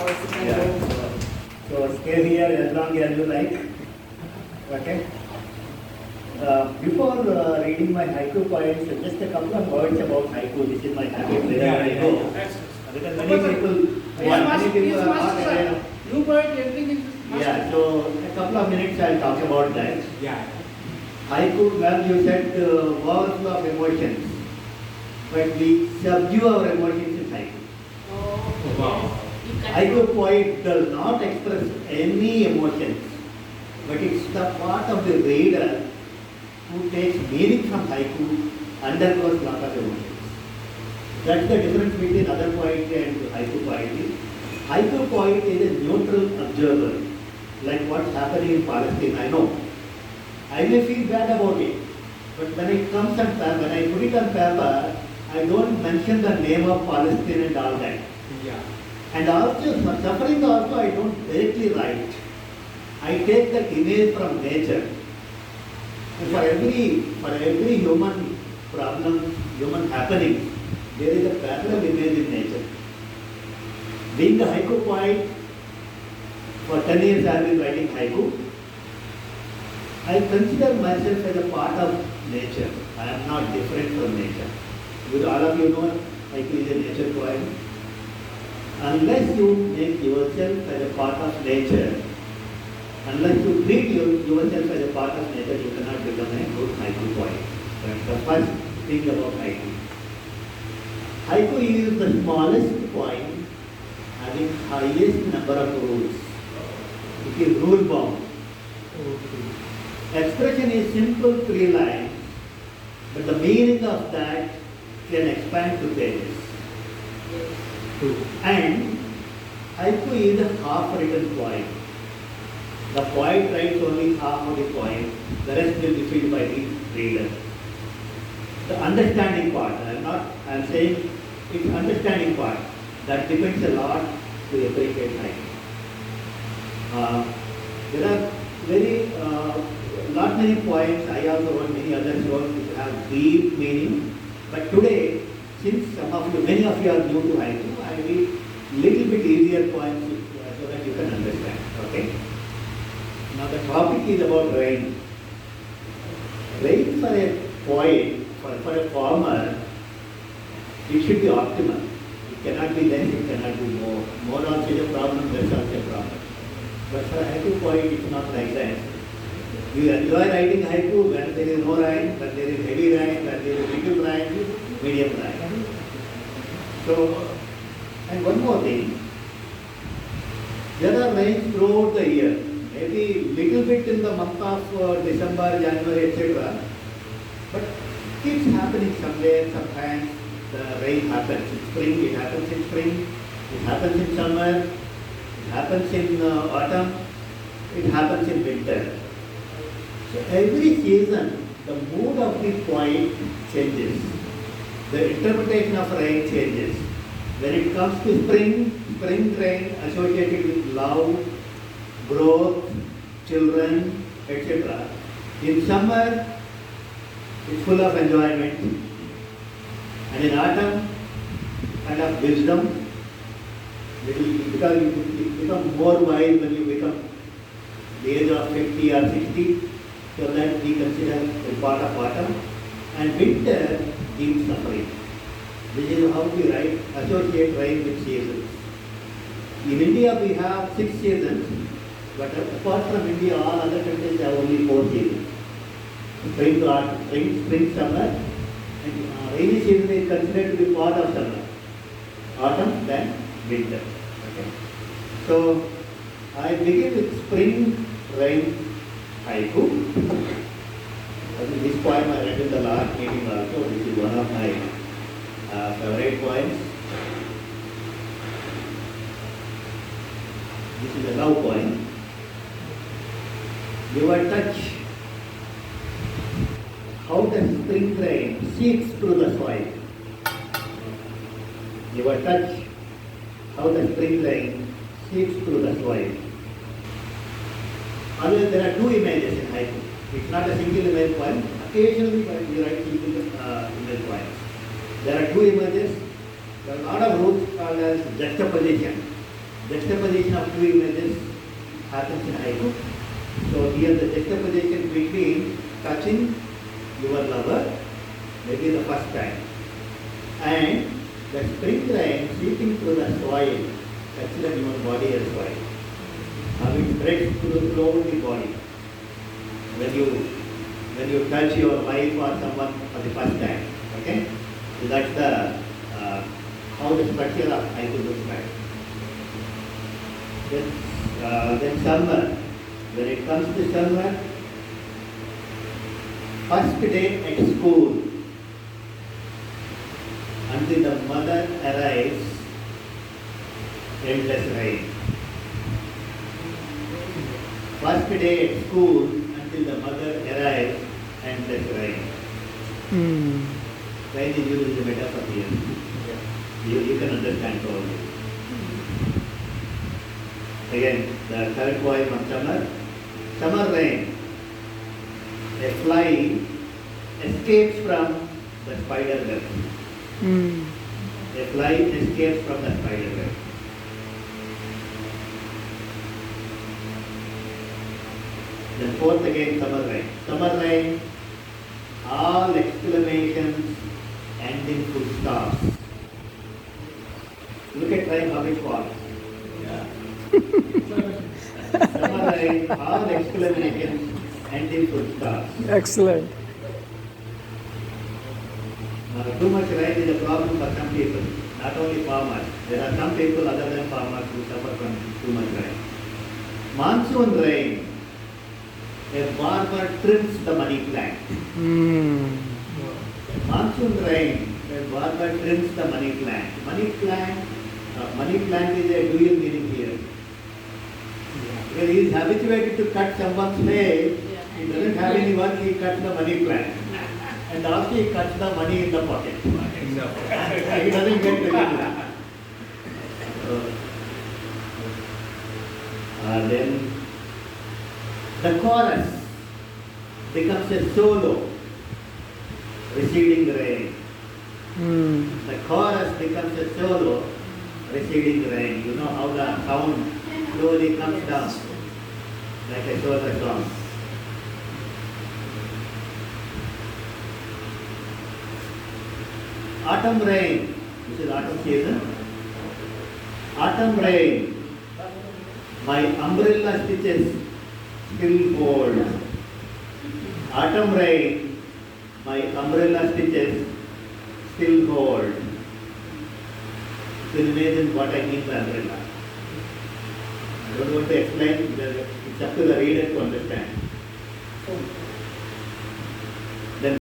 Yeah. So stay here as long as you like. Okay. Before reading my haiku poems, just a couple of words about haiku. This is my habit wherever I go. Because many people are not aware of. You poet, everything is Yeah, so a couple of minutes I'll talk about that. Yeah. Haiku, well, you said words of emotions, but we subdue our emotions in haiku. Oh, wow. Haiku poet does not express any emotions, but it's the part of the reader who takes meaning from haiku, undergoes lot of emotions. That's the difference between other poetry and haiku poetry. Haiku poet is a neutral observer, like what's happening in Palestine. I know. I may feel bad about it, but when it comes on paper, when I put it on paper, I don't mention the name of Palestine and all that. Yeah. And also, for suffering also, I don't directly write. I take that image from nature. And for every human problem, human happening, there is a parallel image in nature. Being a haiku poet, for 10 years I have been writing haiku. I consider myself as a part of nature. I am not different from nature. With all of you know, haiku is a nature poem. Unless you make yourself as a part of nature, unless you treat yourself as a part of nature, you cannot become a good haiku poet. That's the first thing about haiku. Haiku is the smallest poem having highest number of rules. It is rule bound. Expression is simple 3 lines, but the meaning of that can expand to pages. And haiku is a half-written poem. The poet writes only half of the poem, the rest will be filled by the reader. The understanding part, I am saying it's understanding part, that depends a lot to appreciate haiku. There are not many poems, I also wrote many others wrote which have deep meaning, but today, since many of you are new to haiku, I read little bit easier poems so that you can understand. Okay. Now the topic is about rain. Rain for a poet, for a farmer, it should be optimal. It cannot be less, it cannot be more. More also is a problem, less also a problem. But for a haiku poet, it's not like that. You enjoy writing haiku when there is no rain, when there is heavy rain, when there is little rain, medium rain. So, and one more thing, there are rains throughout the year. Maybe little bit in the month of December, January, etc. But keeps happening somewhere, sometimes the rain happens in spring, it happens in spring, it happens in summer, it happens in autumn, it happens in winter. So every season, the mood of the poet changes. The interpretation of rain changes. When it comes to spring rain associated with love, growth, children, etc. In summer, it's full of enjoyment. And in autumn, kind of wisdom. Because you become more wise when you become the age of 50 or 60. So that we consider a part of autumn. And winter, deep suffering. This is how we associate rain with seasons. In India, we have 6 seasons. But apart from India, all other countries have only 4 seasons. Spring to autumn, spring, summer, and rainy season is considered to be part of summer. Autumn, then winter. Okay. So, I begin with spring rain haiku. I think this poem I read in the last meeting also. This is one of my favorite poems. This is a love poem. Your touch, how the spring rain seeps through the soil. Your touch, how the spring rain seeps through the soil. Always there are 2 images in haiku. It's not a single image poem. Occasionally we write single image poems. There are 2 images. There are a lot of rules called as juxtaposition. juxtaposition of two images happens in haiku. So here the juxtaposition between touching your lover, maybe the first time, and the spring rain sweeping through the soil, consider your body as soil. How it spreads throughout the body. When you touch your wife or someone for the first time, okay? So that's the how the structure of haiku looks like. Then summer. When it comes to summer, first day at school until the mother arrives, endless rain. First day at school until the mother arrives, endless rain. Rain is used as a metaphor here. You can understand probably. Again, the third poem of summer. Summer rain. A fly escapes from the spider web. A fly escapes from the spider web. Then fourth again, summer rain. Summer rain, all exclamations end in full stops. Look at rain, how it falls. Summer rain, all exclamations end in full stops. Excellent. Too much rain is a problem for some people, not only farmers. There are some people other than farmers who suffer from too much rain. Monsoon rain, a barber trims the money plant. Monsoon rain, a barber trims the money plant. Money plant is a dual meaning here. Because he is habituated to cut someone's face, he doesn't have any work, he cuts the money plant. And also he cuts the money in the pocket. He doesn't get anything. Then the chorus becomes a solo, receding rain. The chorus becomes a solo, receding rain. You know how the sound slowly comes down, like a solo song. Autumn rain, this is autumn season. Autumn rain, my umbrella stitches still hold. Autumn rain, my umbrella stitches still hold. You can imagine what I mean by umbrella. I don't want to explain because it's up to the reader to understand.